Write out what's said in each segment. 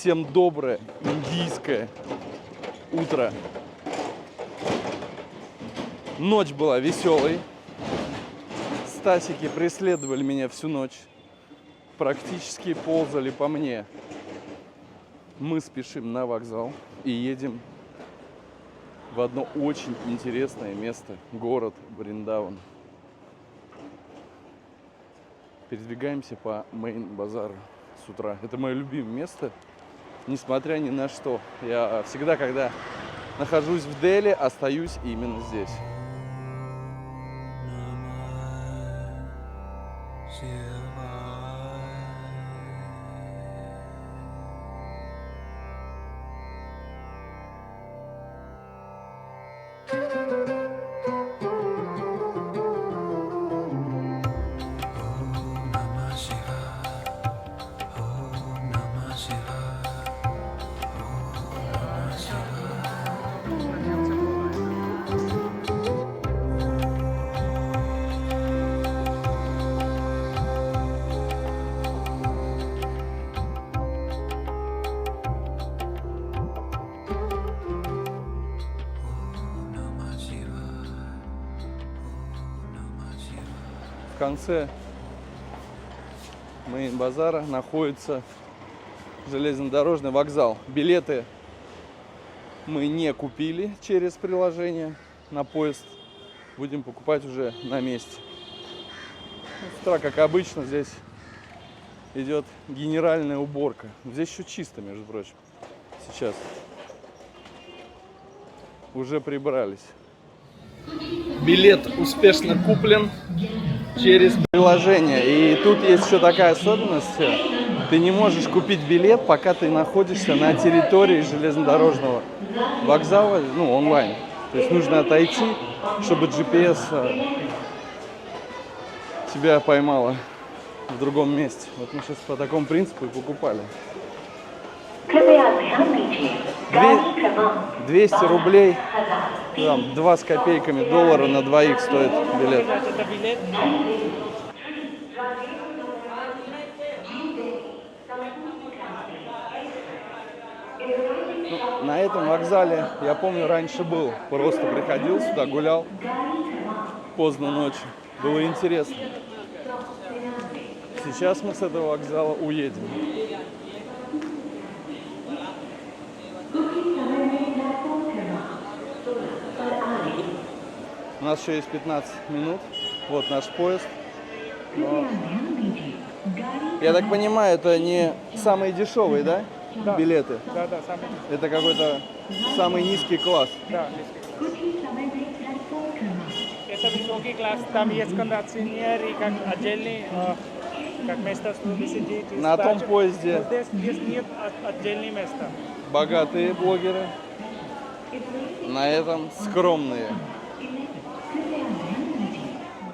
Всем доброе индийское утро. Ночь была веселой. Стасики преследовали меня всю ночь. Практически ползали по мне. Мы спешим на вокзал и едем в одно очень интересное место. Город Вриндаван. Передвигаемся по Мейн-базару с утра. Это мое любимое место. Несмотря ни на что. Я всегда, когда нахожусь в Дели, остаюсь именно здесь. В конце Мейн-базара находится железнодорожный вокзал. Билеты мы не купили через приложение на поезд. Будем покупать уже на месте. С утра, как обычно, здесь идет генеральная уборка. Здесь еще чисто, между прочим. Сейчас уже прибрались. Билет успешно куплен через приложение. И тут есть еще такая особенность. Ты не можешь купить билет, пока ты находишься на территории железнодорожного вокзала, онлайн. То есть нужно отойти, чтобы GPS тебя поймала в другом месте. Вот мы сейчас по такому принципу и покупали. 200 рублей, там, 2 с копейками доллара на двоих стоит билет. На этом вокзале, я помню, раньше был. Просто приходил сюда, гулял поздно ночью. Было интересно. Сейчас мы с этого вокзала уедем. У нас еще есть 15 минут. Вот наш поезд. Но... Я так понимаю, это не самые дешевые, да? Да. Билеты? Да, самый. Это какой-то самый низкий класс. Да, низкий класс. Это высокий класс. Там есть кондиционер и как отдельный, как место, чтобы сидеть. На том поезде. Здесь нет отдельного места. Богатые блогеры. На этом скромные.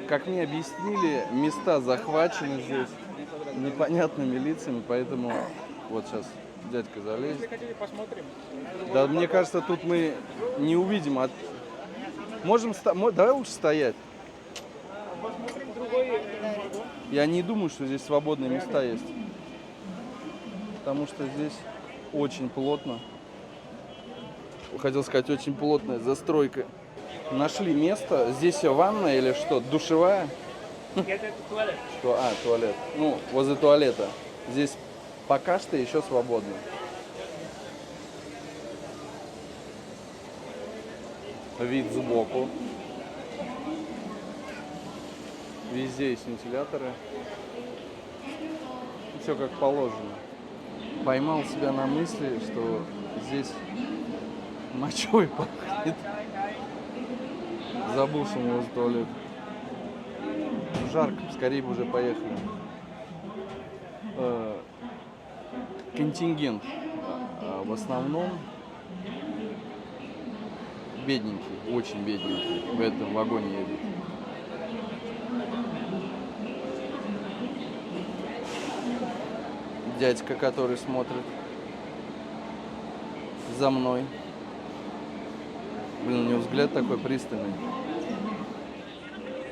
Как мне объяснили, места захвачены здесь непонятными лицами, поэтому вот сейчас дядька залезет. Если хотите, посмотрим. Да, мне кажется, тут мы не увидим. Можем давай лучше стоять. Посмотрим другой вагон. Я не думаю, что здесь свободные места есть. Потому что здесь очень плотно. Хотел сказать, очень плотная застройка. Нашли место. Здесь ванная или что? Душевая? Это туалет. Туалет. Возле туалета. Здесь пока что еще свободно. Вид сбоку. Везде есть вентиляторы. Все как положено. Поймал себя на мысли, что здесь мочой пахнет. Забыл, что у него туалет. Жарко, скорее бы уже поехали. Контингент в основном бедненький, очень бедненький в этом вагоне едет. Дядька, который смотрит за мной. Блин, у него взгляд такой пристальный.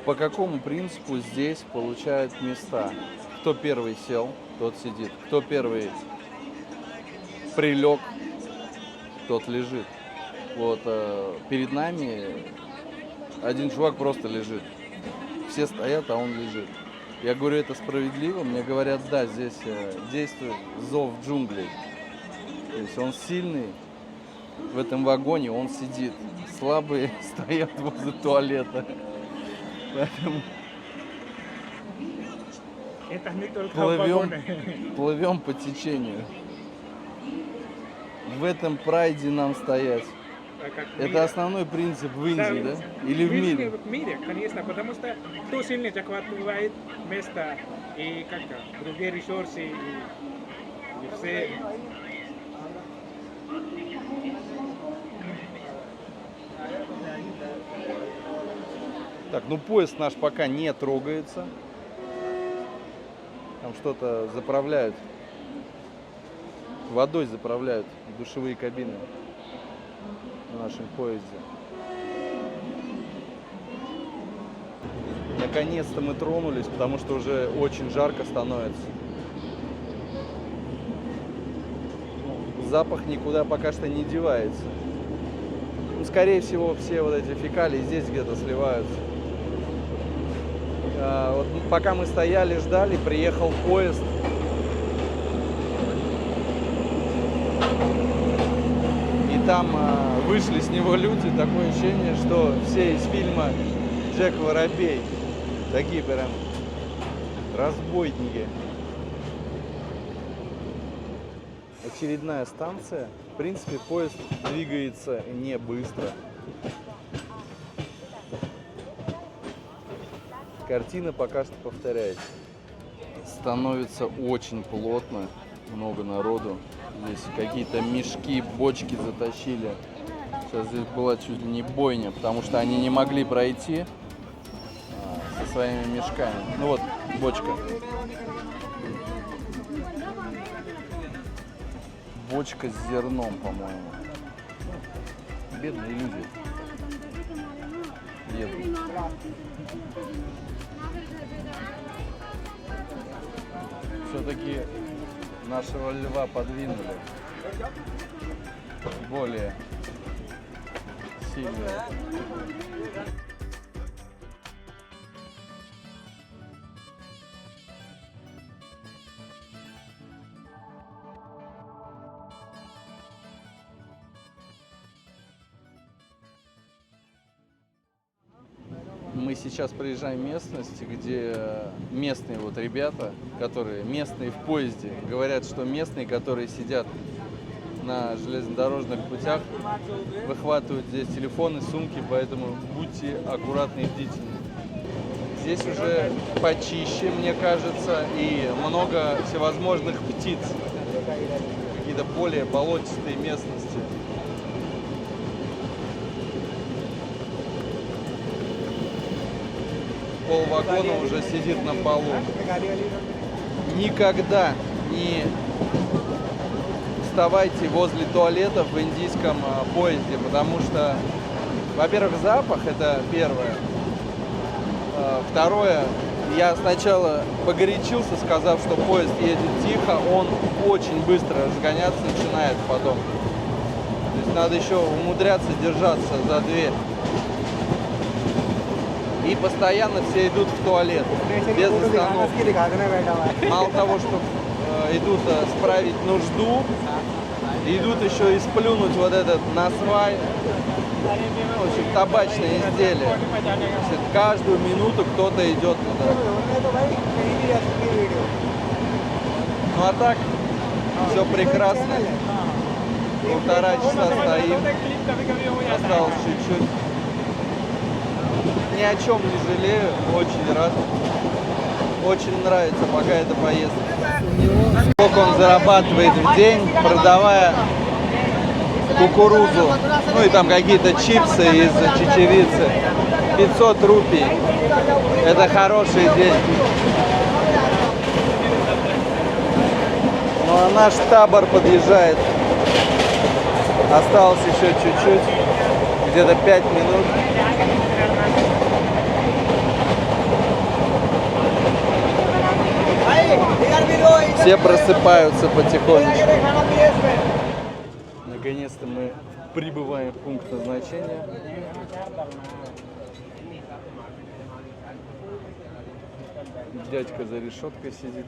По какому принципу здесь получают места? Кто первый сел, тот сидит. Кто первый прилег, тот лежит. Вот перед нами один чувак просто лежит. Все стоят, а он лежит. Я говорю, это справедливо? Мне говорят, да, здесь действует зов джунглей. То есть он сильный в этом вагоне, он сидит. Слабые стоят возле туалета. Поэтому Это не только вагоны. плывем по течению. В этом прайде нам стоять. Как в Это мире. основной принцип в Индии, да? Да, Или в мире? В мире, конечно, потому что кто сильный захватывает место и как другие ресурсы и все. Так, ну поезд наш пока не трогается. Там что-то заправляют. Водой заправляют душевые кабины в нашем поезде. Наконец-то мы тронулись, потому что уже очень жарко становится. Запах никуда пока что не девается. Ну, скорее всего, все вот эти фекалии здесь где-то сливаются. Вот пока мы стояли, ждали, приехал поезд. И там вышли с него люди. Такое ощущение, что все из фильма «Джек Воробей». Такие прям разбойники. Очередная станция. В принципе, поезд двигается не быстро. Картина пока что повторяется. Становится очень плотно, много народу. Здесь какие-то мешки, бочки затащили. Сейчас здесь была чуть ли не бойня, потому что они не могли пройти со своими мешками. Ну вот, бочка. Бочка с зерном, по-моему. Бедные люди. Едут. Все-таки нашего льва подвинули. Более сильные. Мы сейчас приезжаем в местность, где местные вот ребята, которые местные в поезде, говорят, что местные, которые сидят на железнодорожных путях, выхватывают здесь телефоны, сумки, поэтому будьте аккуратны и бдительны. Здесь уже почище, мне кажется, и много всевозможных птиц, какие-то более болотистые местности. Полвагона уже сидит на полу. Никогда не вставайте возле туалетов в индийском поезде, потому что, во-первых, запах, это первое. Второе, я сначала погорячился, сказав, что поезд едет тихо, он очень быстро разгоняться начинает потом. То есть надо еще умудряться держаться за дверь. И постоянно все идут в туалет, без остановки. Мало того, что идут справить нужду, идут еще и сплюнуть вот этот насвай, в общем, табачное изделие. Каждую минуту кто-то идет туда. Ну а так, все прекрасно. 1,5 часа стоим, осталось чуть-чуть. Ни о чем не жалею, очень рад. Очень нравится пока эта поездка. Сколько он зарабатывает в день, продавая кукурузу, ну и там какие-то чипсы из чечевицы. 500 рупий. Это хорошие деньги. Ну а наш табор подъезжает. Осталось еще чуть-чуть, где-то 5 минут. Все просыпаются потихонечку. Наконец-то мы прибываем в пункт назначения. Дядька за решеткой сидит.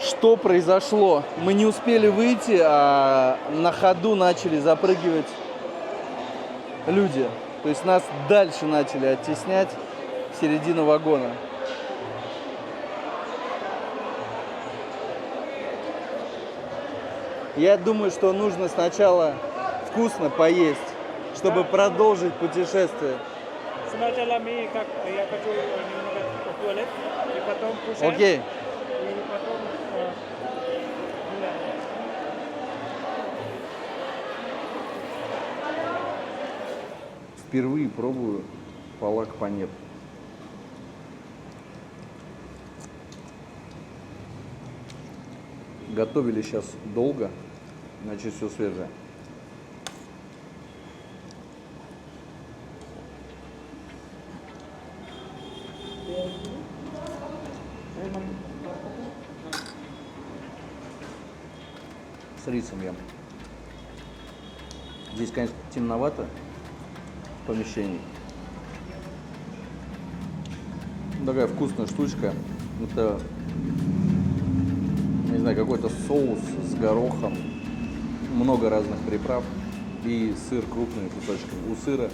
Что произошло? Мы не успели выйти, а на ходу начали запрыгивать люди. То есть нас дальше начали оттеснять в середину вагона. Я думаю, что нужно сначала вкусно поесть, чтобы продолжить путешествие. Сначала мы как я хочу немного в туалет, и потом кушаем. Окей. И потом гуляем. Впервые пробую палак панир. Готовили сейчас долго, значит все свежее. С рисом ем. Здесь, конечно, темновато в помещении. Такая вкусная штучка. Это, не знаю, какой-то соус с горохом, много разных приправ и сыр крупными кусочками. У сыра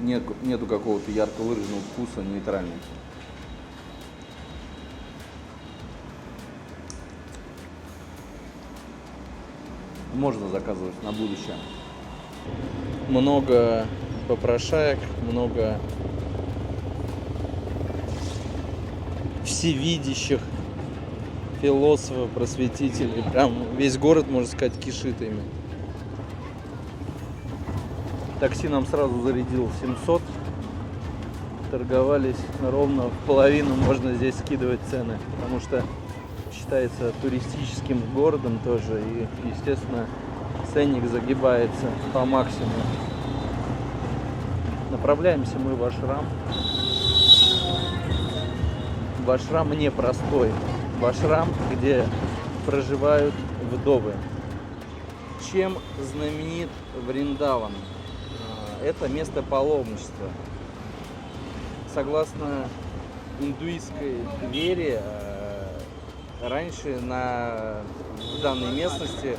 нету какого-то ярко выраженного вкуса, нейтральный. Можно заказывать на будущее. Много попрошаек, много всевидящих философов, просветителей. Прям весь город, можно сказать, кишит ими. Такси нам сразу зарядил 700. Торговались ровно в половину, можно здесь скидывать цены, потому что считается туристическим городом тоже, и, естественно, ценник загибается по максимуму. Направляемся мы в ашрам. В ашрам непростой, в ашрам, где проживают вдовы. Чем знаменит Вриндаван? Это место паломничества. Согласно индуистской вере, раньше в данной местности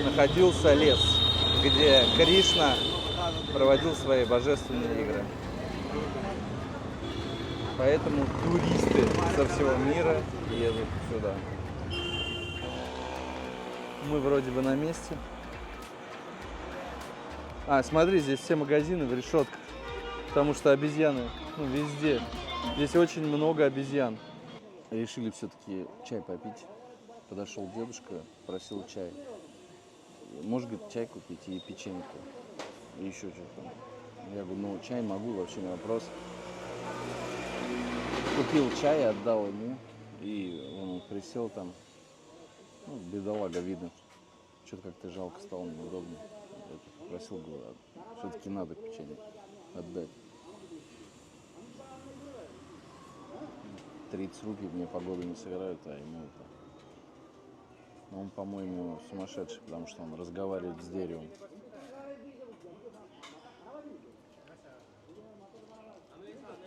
находился лес, где Кришна проводил свои божественные игры. Поэтому туристы со всего мира едут сюда. Мы вроде бы на месте. Смотри, здесь все магазины в решетках, потому что обезьяны везде. Здесь очень много обезьян. Решили все-таки чай попить. Подошел дедушка, просил чай. Может, говорит, чай купить и печеньку. И еще что-то. Я говорю, чай могу, вообще не вопрос. Купил чай, отдал ему. И он присел там. Бедолага видно. Что-то как-то жалко стало, неудобно. Я попросил, говорю, все-таки надо печенье отдать. 30 рупий мне погоду не сыграют, а ему это... Он, по-моему, сумасшедший, потому что он разговаривает с деревом.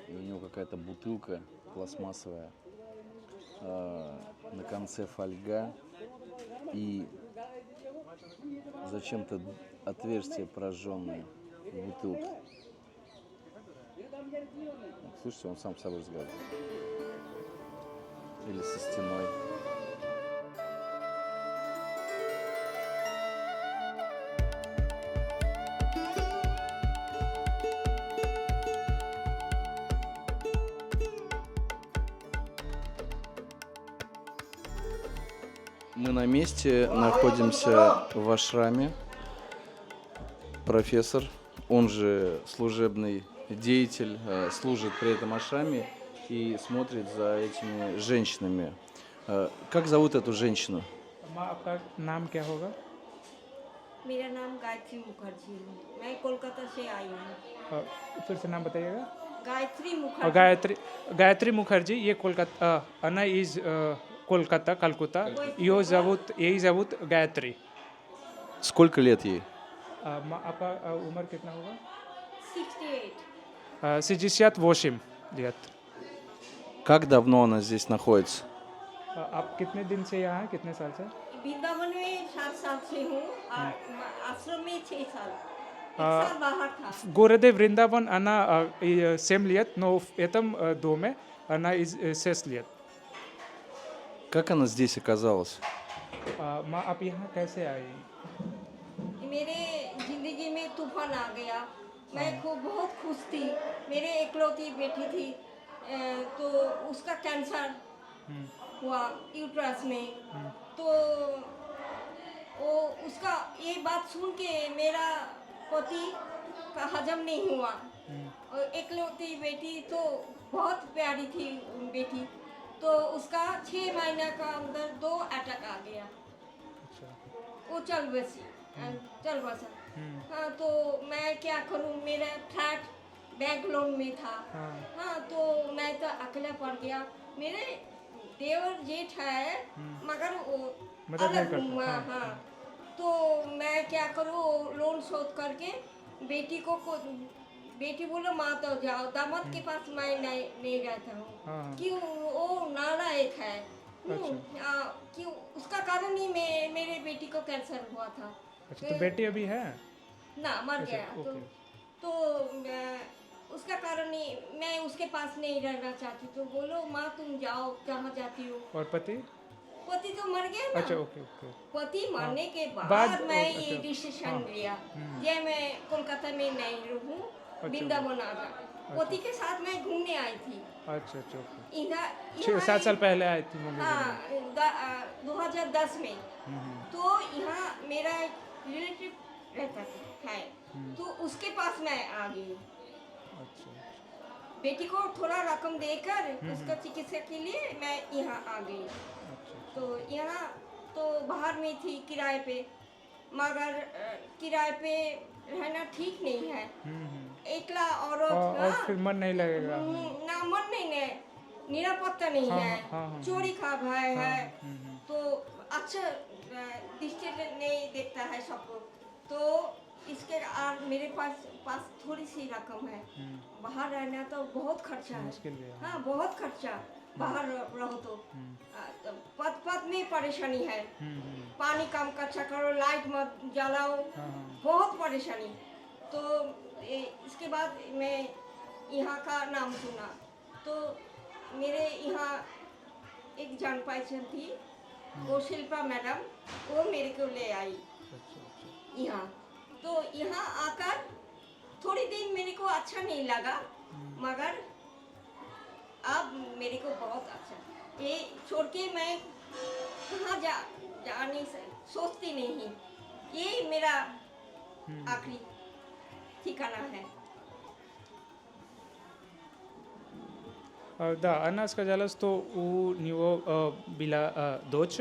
И у него какая-то бутылка пластмассовая, на конце фольга и зачем-то отверстие прожженное в бутылке. Слышите, он сам с собой разговаривает. Или со стеной. Мы на месте находимся в ашраме. Профессор, он же служебный деятель, служит при этом ашраме и смотрит за этими женщинами. Как зовут эту женщину? आपका नाम क्या होगा? मेरा नाम गायत्री मुखर्जी है। मैं कोलकाता से आई हूँ। फिर से नाम बताइएगा। गायत्री मुखर्जी ये कोलकाता Anna is कोलकाता Calcutta ее зовут गायत्री Сколько лет ей? आपका उम्र कितना होगा 68. 68 лет Как давно она здесь находится? आप कितने दिन से यहाँ हैं कितने साल से वृंदावन में 7 साल से हूँ और आश्रम में 6 साल 1 साल बाहर था Городе Вриндаван она 7 лет, но в этом доме она 6 лет. Как она здесь оказалась? माँ आप यहाँ कैसे आई मेरे जिंदगी में तूफान आ गया मैं बहुत खुश थी मेरे इकलौती बेटी थी तो उसका कैंसर हुआ यूट्रस में तो वो उसका ये बात सुन के मेरा पति का हजम नहीं हुआ और इकलौती बेटी तो बहुत प्यारी थी बेटी तो उसका 6 महीने का अंदर 2 अटैक आ गया वो चल बसा हाँ तो मैं क्या करूँ मेरा फ्लैट बैंक लोन में था हाँ तो मैं तो अकेला पड़ गया मेरे देवर जेठ है मगर वो अलग हुआ हाँ तो मैं क्या करूँ लोन शोध करके बेटी को बेटी बोलो माँ तो जाओ दामाद के पास मैं नहीं रहता हूँ क्यों वो नालायक है क्यों उसका कारण ही मेरे बेटी को कैंसर हुआ था अच्छा तो बेटी अभी है ना मर गया तो उसका कारण ही मैं उसके पास नहीं रहना चाहती तो बोलो माँ तुम जाओ जहाँ जाती हो और पति तो मर गया ना अच्छा ओके पति मरने के बाद मैं ये डिसीजन लिया ये मैं कोलकाता में नहीं रहूँ वृंदावन आ जाऊँ पति के साथ मैं घूमने आई थी अच्छा ओके इधर 7 साल पहले आई थी हाँ 2010 में तो यहाँ मेरा रिलेटिव रहता है तो उसके पास मैं आ गई बेटी को थोड़ा रकम देकर उसका चिकित्सा के लिए मैं यहाँ आ गई तो यहाँ तो बाहर में थी किराए पे मगर किराए पे रहना ठीक नहीं है एकला और फिर मन नहीं लगेगा ना मन नहीं निरापत्ता नहीं है चोरी का भय है तो अच्छा दृष्टि नहीं देखता है सबको तो इसके मेरे पास थोड़ी सी रकम है बाहर रहना तो बहुत खर्चा है हाँ बहुत खर्चा बाहर रहो तो पद में परेशानी है पानी कम खर्चा करो लाइट मत जलाओ बहुत परेशानी तो इसके बाद मैं यहाँ का नाम सुना तो मेरे यहाँ एक जान पहचान थी वो शिल्पा मैडम वो मेरे को ले आई यहाँ तो यहाँ आकर थोड़ी दिन मेरे को अच्छा नहीं लगा मगर अब मेरे को बहुत अच्छा ये छोड़ के मैं कहाँ जा नहीं सोचती नहीं ये मेरा आखिरी ठिकाना है Da, Ana сказала, что у него была дочь,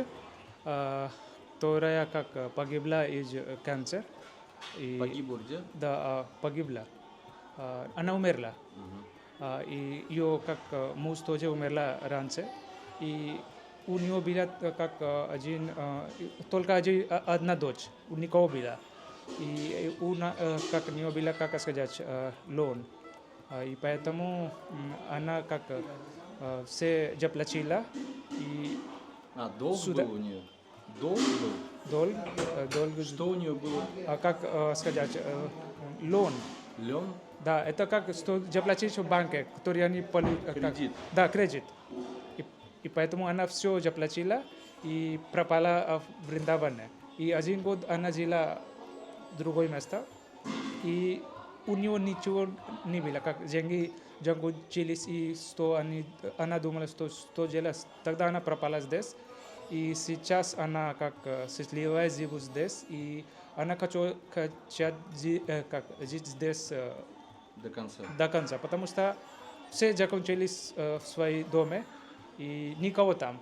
которая как погибла из канцера. Погибла где? Да, погибла. Она умерла. И ее как муж тоже умерла раньше. И у нее была как только одна дочь. У никого была. И как у нее была, как сказать, лон. И поэтому она как все заплатила. И долг сюда... был у нее? Долг был? Долг. Что у нее было? Как сказать, лон. Лен? Да, это как что заплатить в банке, который они Кредит. Да, кредит. И поэтому она все заплатила и пропала в Вриндаване. И 1 год она жила в другое место. И у нее ничего не было, как деньги закончились, и что она думала, что делать. Тогда она пропала здесь, и сейчас она как счастливая живет здесь, и она хочет жить здесь до конца, потому что все закончились в своем доме, и никого там.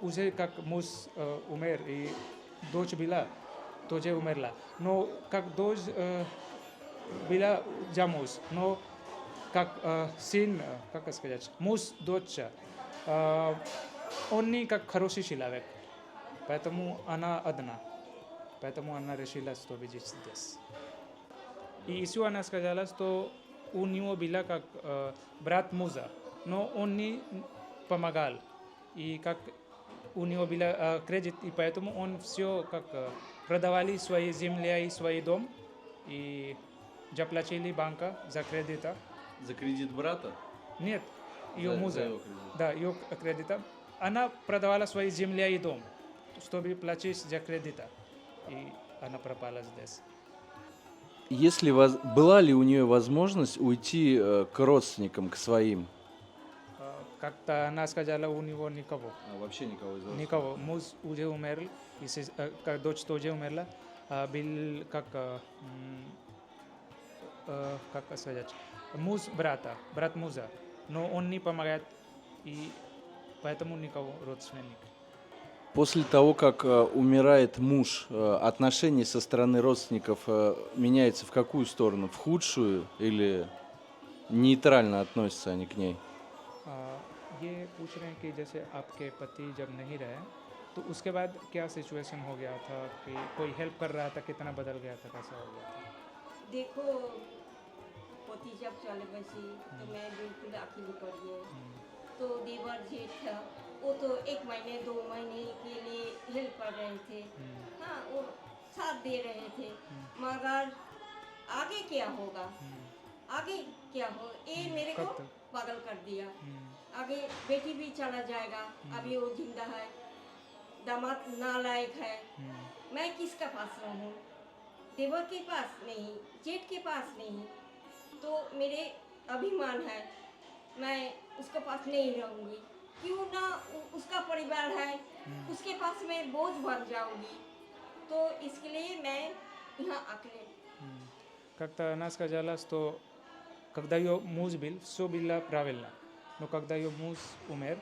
Уже как муж умер, и дочь была, тоже умерла. Но как дочь была замуж, но как сын, как сказать, муж, дочь, он не как хороший человек, поэтому она одна, поэтому она решила, что видеть здесь. И еще она сказала, что у него была как брат мужа, но он не помогал, и как у него был кредит, и поэтому он все как продавали свои земли и свой дом, и заплатили банка за кредита. За кредит брата? Нет, ее За мужа. его кредит. Да, ее кредита. Она продавала свои земли и дом, чтобы платить за кредита. И она пропала здесь. Если была ли у нее возможность уйти к родственникам, к своим? Как-то она сказала, у него никого. Вообще никого из родственников? Никого. Муж уже умер, и дочь тоже умерла. Был как сказать, муж брата, брат мужа. Но он не помогает, и поэтому никого родственников. После того, как умирает муж, отношение со стороны родственников меняется в какую сторону? В худшую или нейтрально относятся они к ней? ये पूछ रहे हैं कि जैसे आपके पति जब नहीं रहे तो उसके बाद क्या सिचुएशन हो गया था कि कोई हेल्प कर रहा था, कितना बदल गया था, कैसा हो गया था? देखो पति जब चले गए तो मैं बिल्कुल अकेली पड़ गई। तो देवर जेठ था, वो तो 1 महीने 2 महीने के लिए हेल्प कर रहे थे, हाँ वो साथ दे रहे थे, मगर आगे क्या होगा, आगे क्या हो, ये मेरे को पागल कर दिया। आगे बेटी भी चला जाएगा, अभी वो जिंदा है, दामाद नालायक है, मैं किसका पास रहूँ? देवर के पास नहीं, जेठ के पास नहीं, तो मेरे अभिमान है, मैं उसके पास नहीं रहूँगी। क्यों ना उसका परिवार है, उसके पास मैं बोझ बन जाऊँगी, तो इसके लिए मैं यहाँ अकेले. Как-то она сказала, что когда ее муж был, все было правильно. Но когда ее муж умер,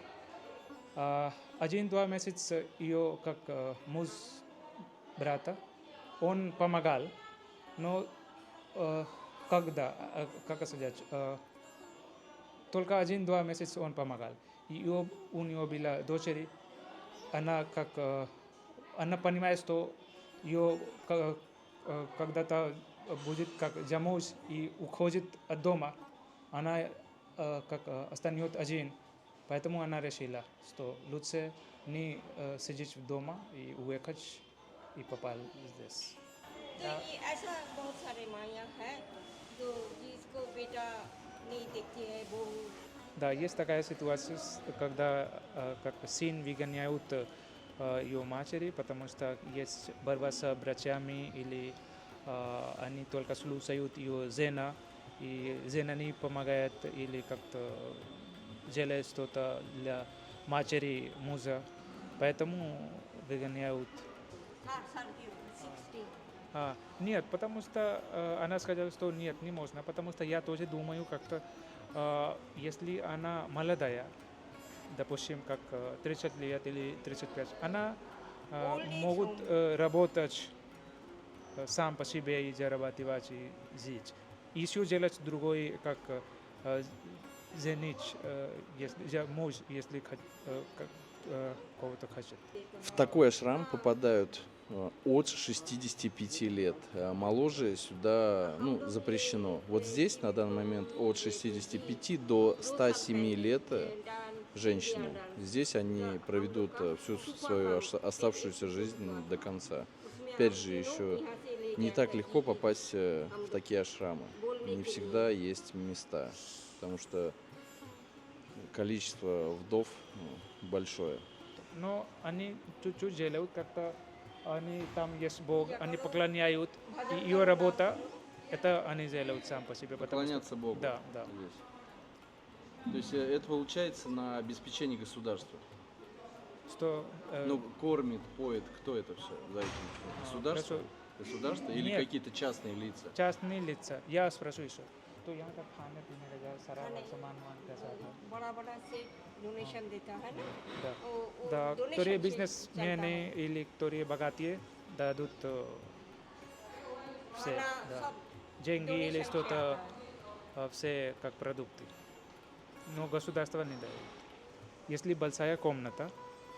1-2 месяца ее как муж брата, он помогал, но когда, как сказать, только 1-2 месяца он помогал. И у него была дочери, она как, она понимает, что ее когда-то будет как замуж и уходит от дома, она как останется один, поэтому она решила, что лучше не сидеть дома и уехать и попал здесь. नहीं, ऐसा बहुत सारे माया है जो जिसको बेटा नहीं देखती है वो. Да, есть такая ситуация, когда как сын выгоняют ее матери, потому что есть борьба с братьями или они только слушают ее жена, и жена не помогает или как-то делает что-то для матери мужа, поэтому выгоняют. Нет, потому что она сказала, что нет, не можно, потому что я тоже думаю, как-то если она молодая, допустим, как 30 лет или 35, она могут работать сам по себе и зарабатывать и жить. Еще делать другой, как женить, если муж, если кого-то хочет. В такой ашрам попадают от 65 лет. Моложе сюда запрещено. Вот здесь на данный момент от 65 до 107 лет женщины. Здесь они проведут всю свою оставшуюся жизнь до конца. Опять же, еще не так легко попасть в такие ашрамы. Не всегда есть места, потому что количество вдов большое. Но они чуть-чуть делают, как-то они там есть Бог, они поклоняют, и ее работа, это они делают сам по себе. Поклоняться Богу. Да, да. То есть это получается на обеспечение государства. Что, кормит, поет, кто это все за этим? Государство? Государство или Нет. какие-то частные лица? частные лица. Я спрошу еще. तो यहाँ का खाने पीने का सारा सामान कैसा है? बड़ा-बड़ा से डोनेशन देता है ना. Да. वो Да, donation которые से бизнесмены चलता है. или которые богатые дадут все, Она да. सब деньги или donation что-то, से आता все как продукты. Но государство не дает. Если большая комната,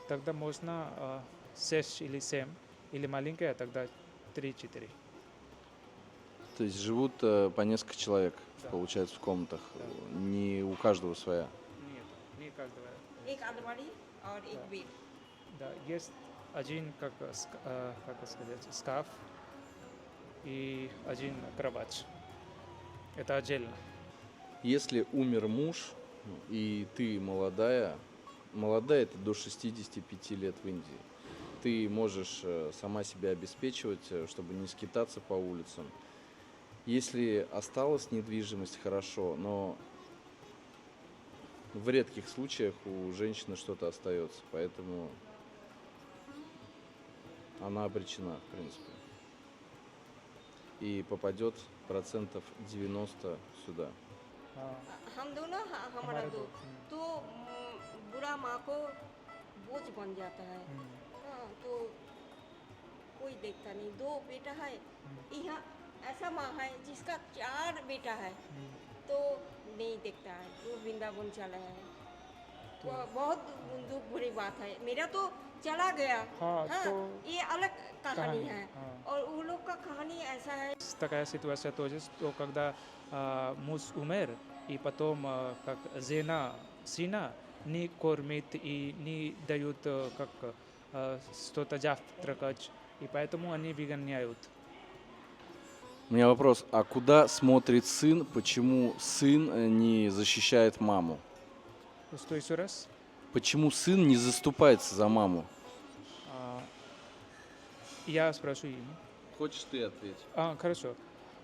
тогда можно 6 или 7, или маленькая, тогда 3-4. То есть живут по несколько человек, Да. получается, в комнатах. Да. Не у каждого своя. Нет, не каждого. एक अलमारी और एक Да. बेड Да, есть один, как сказать, шкаф и один кровать. Это отдельно. Если умер муж, и ты молодая, молодая это до 65 лет в Индии, ты можешь сама себя обеспечивать, чтобы не скитаться по улицам. Если осталась недвижимость, хорошо, но в редких случаях у женщины что-то остается, поэтому она обречена, в принципе. И попадет процентов 90 сюда. हाँ, हम दोनों हमारा हमारे दो दो, तो बुरा माँ को बोझ बन जाता है हाँ तो कोई देखता नहीं दो बेटा है यहाँ ऐसा माँ है जिसका 4 बेटा है तो नहीं देखता है वो वृंदावन चला है तो बहुत दुख भरी बात है मेरा तो चला गया हाँ, तो ये अलग कहानी है हाँ. और वो लोग का कहानी ऐसा है Такая ситуация тоже, что когда муж умер, и потом как жена сына не кормит и не дают как что-то завтракать, и поэтому они выгоняют. У меня вопрос, а куда смотрит сын, почему сын не защищает маму? Что еще раз? Почему сын не заступается за маму? Я спрашиваю ему. Хочешь ты ответить? Хорошо.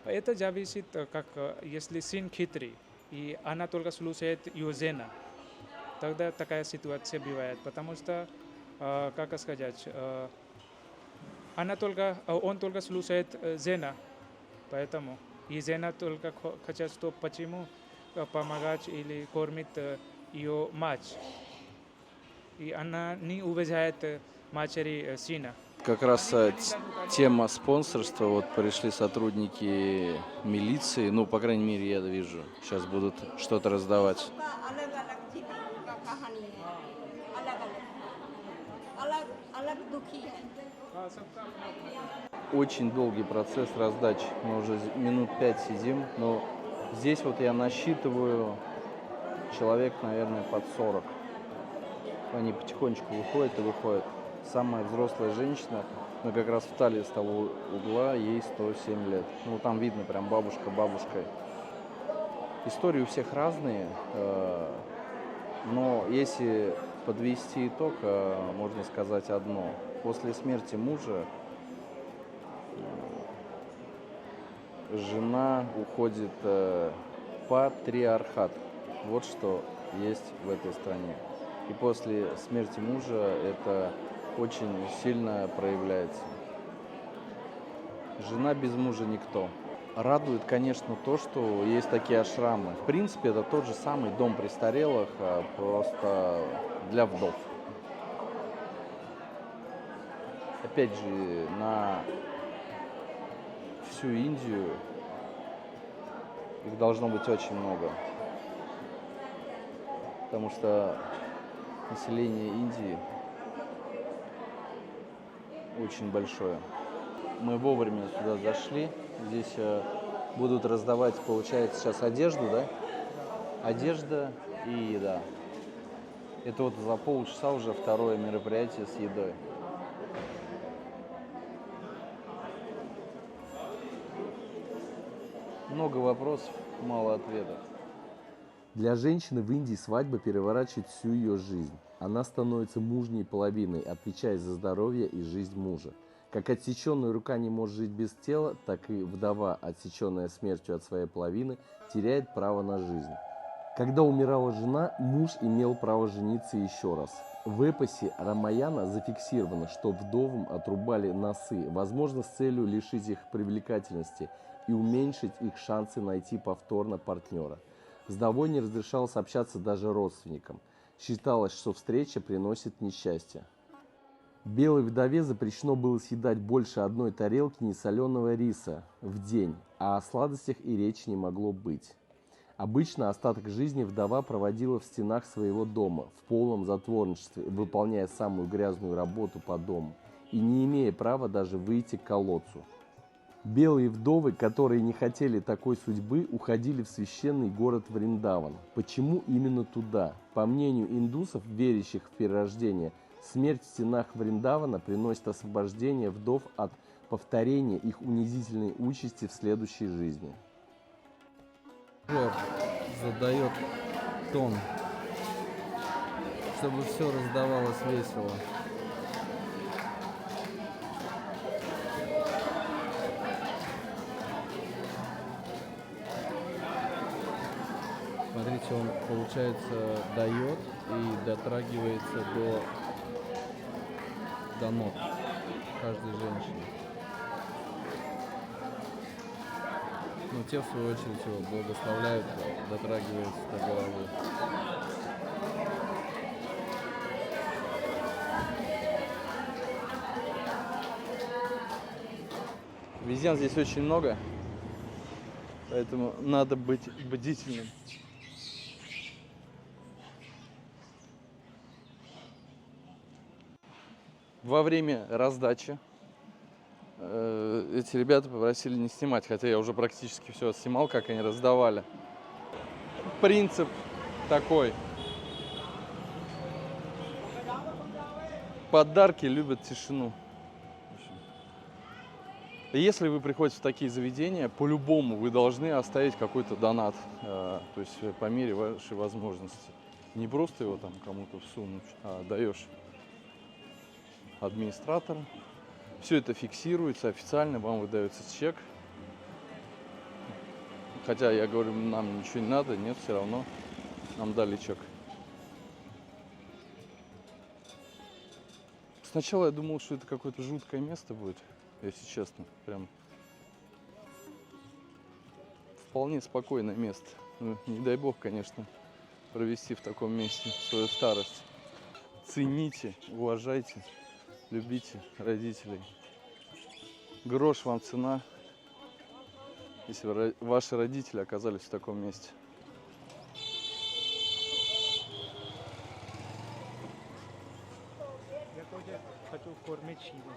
Это зависит, как если сын хитрый, и она только слушает ее жена, тогда такая ситуация бывает, потому что, как сказать, он только слушает жена, поэтому и жена только хочет, что почему помогать или кормить ее мать, и она не уважает матери сына. Как раз тема спонсорства, вот пришли сотрудники милиции, ну, по крайней мере, я вижу, сейчас будут что-то раздавать. सबका अलग अलग जीवन का कहानी है अलग अलग अलग अलग दुखी है Очень долгий процесс раздачи, мы уже минут 5 сидим, но здесь вот я насчитываю человек, наверное, под 40. Они потихонечку выходят и выходят. Самая взрослая женщина, мы как раз встали с того угла, ей 107 лет. Ну, там видно прям бабушка бабушкой. Истории у всех разные, но если подвести итог, можно сказать одно. После смерти мужа жена уходит в патриархат. Вот что есть в этой стране. И после смерти мужа это очень сильно проявляется. Жена без мужа никто. Радует, конечно, то, что есть такие ашрамы. В принципе, это тот же самый дом престарелых, просто для вдов. Опять же, на всю Индию их должно быть очень много. Потому что население Индии очень большое. Мы вовремя сюда зашли. Здесь будут раздавать, получается, сейчас одежду, да? Одежда и еда. Это вот за полчаса уже второе мероприятие с едой. Много вопросов, мало ответов. Для женщины в Индии свадьба переворачивает всю ее жизнь. Она становится мужней половиной, отвечая за здоровье и жизнь мужа. Как отсеченная рука не может жить без тела, так и вдова, отсеченная смертью от своей половины, теряет право на жизнь. Когда умирала жена, муж имел право жениться еще раз. В эпосе Рамаяна зафиксировано, что вдовам отрубали носы, возможно, с целью лишить их привлекательности и уменьшить их шансы найти повторно партнера. С вдовой не разрешалось общаться даже родственникам. Считалось, что встреча приносит несчастье. Белой вдове запрещено было съедать больше одной тарелки несоленого риса в день, а о сладостях и речи не могло быть. Обычно остаток жизни вдова проводила в стенах своего дома, в полном затворничестве, выполняя самую грязную работу по дому и не имея права даже выйти к колодцу. Белые вдовы, которые не хотели такой судьбы, уходили в священный город Вриндаван. Почему именно туда? По мнению индусов, верящих в перерождение, смерть в стенах Вриндавана приносит освобождение вдов от повторения их унизительной участи в следующей жизни. Задает тон, чтобы все раздавалось весело. Смотрите, он, получается, дает и дотрагивается до ног каждой женщины. Но те, в свою очередь, его благословляют, дотрагиваются до головы. Обезьян здесь очень много, поэтому надо быть бдительным. Во время раздачи эти ребята попросили не снимать, хотя я уже практически все снимал, как они раздавали. Принцип такой. Подарки любят тишину. Если вы приходите в такие заведения, по-любому вы должны оставить какой-то донат, то есть по мере вашей возможности. Не просто его там кому-то всунуть, а даешь администратору. Все это фиксируется официально, вам выдается чек. Хотя я говорю, нам ничего не надо, нет, все равно нам дали чек. Сначала я думал, что это какое-то жуткое место будет, если честно. Прям вполне спокойное место. Ну, не дай бог, конечно, провести в таком месте свою старость. Цените, уважайте, любите родителей. Грош вам цена, если ваши родители оказались в таком месте. Я тоже хочу кормить шиву.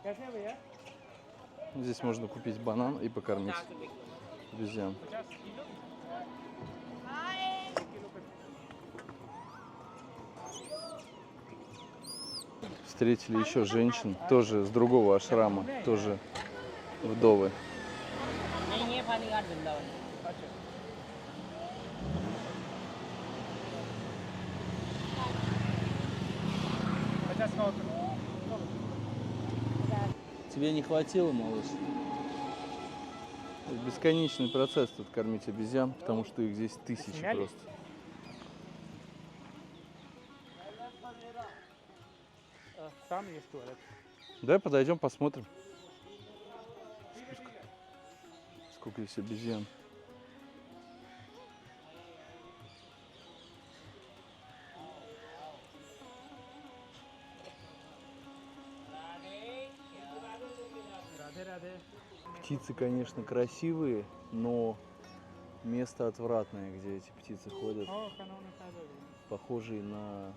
कैसे है भैया? Здесь можно купить банан и покормить обезьян. 50 किलो? Встретили еще женщин, тоже с другого ашрама, тоже вдовы. Тебе не хватило, малыш? Бесконечный процесс тут кормить обезьян, потому что их здесь тысячи Сняли? просто. Там есть туалет. Давай подойдем, посмотрим. Сколько здесь обезьян. राधे-राधे. Птицы, конечно, красивые, но место отвратное, где эти птицы ходят. Похожие на,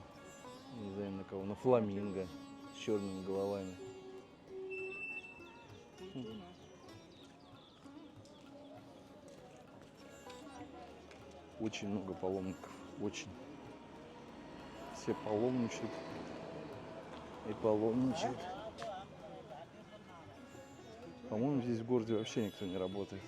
не знаю на кого, на фламинго с черными головами. Очень много паломников, очень. Все паломничают и паломничают. По-моему, здесь в городе вообще никто не работает.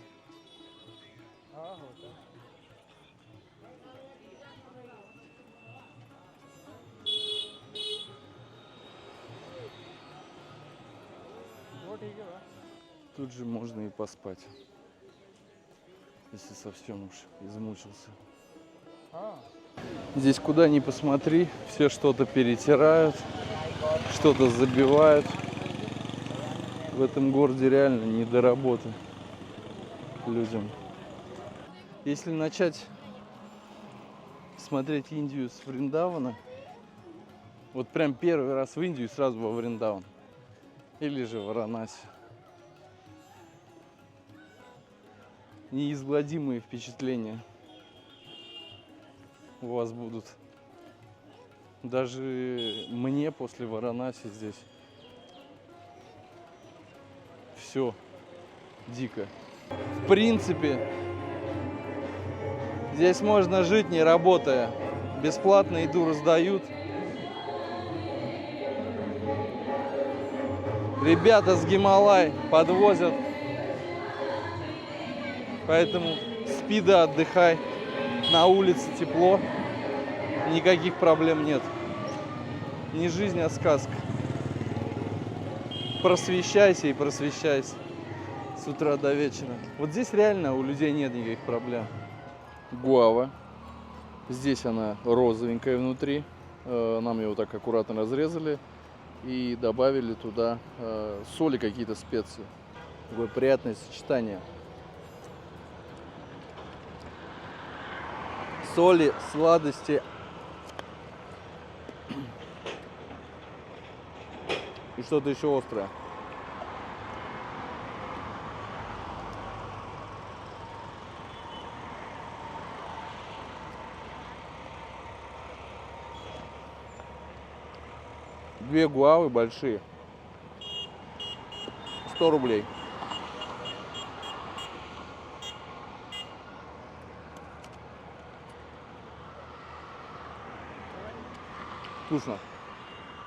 Тут же можно и поспать, если совсем уж измучился. Здесь куда ни посмотри, все что-то перетирают, что-то забивают. В этом городе реально не до работы людям. Если начать смотреть Индию с Вриндавана, вот прям первый раз в Индию сразу во Вриндаван. Или же в Варанаси. неизгладимые впечатления у вас будут. Даже мне после Варанаси здесь все дико. В принципе, здесь можно жить, не работая. Бесплатно еду раздают. Ребята с Гималай подвозят. Поэтому спи да отдыхай. На улице тепло. Никаких проблем нет. Не жизнь, а сказка. Просвещайся и просвещайся с утра до вечера. Вот здесь реально у людей нет никаких проблем. Гуава. Здесь она розовенькая внутри. Нам ее вот так аккуратно разрезали и добавили туда соли, какие-то специи. Такое приятное сочетание. Соли, сладости и что-то еще острое. Две гуавы большие. 100 рублей. Вкусно.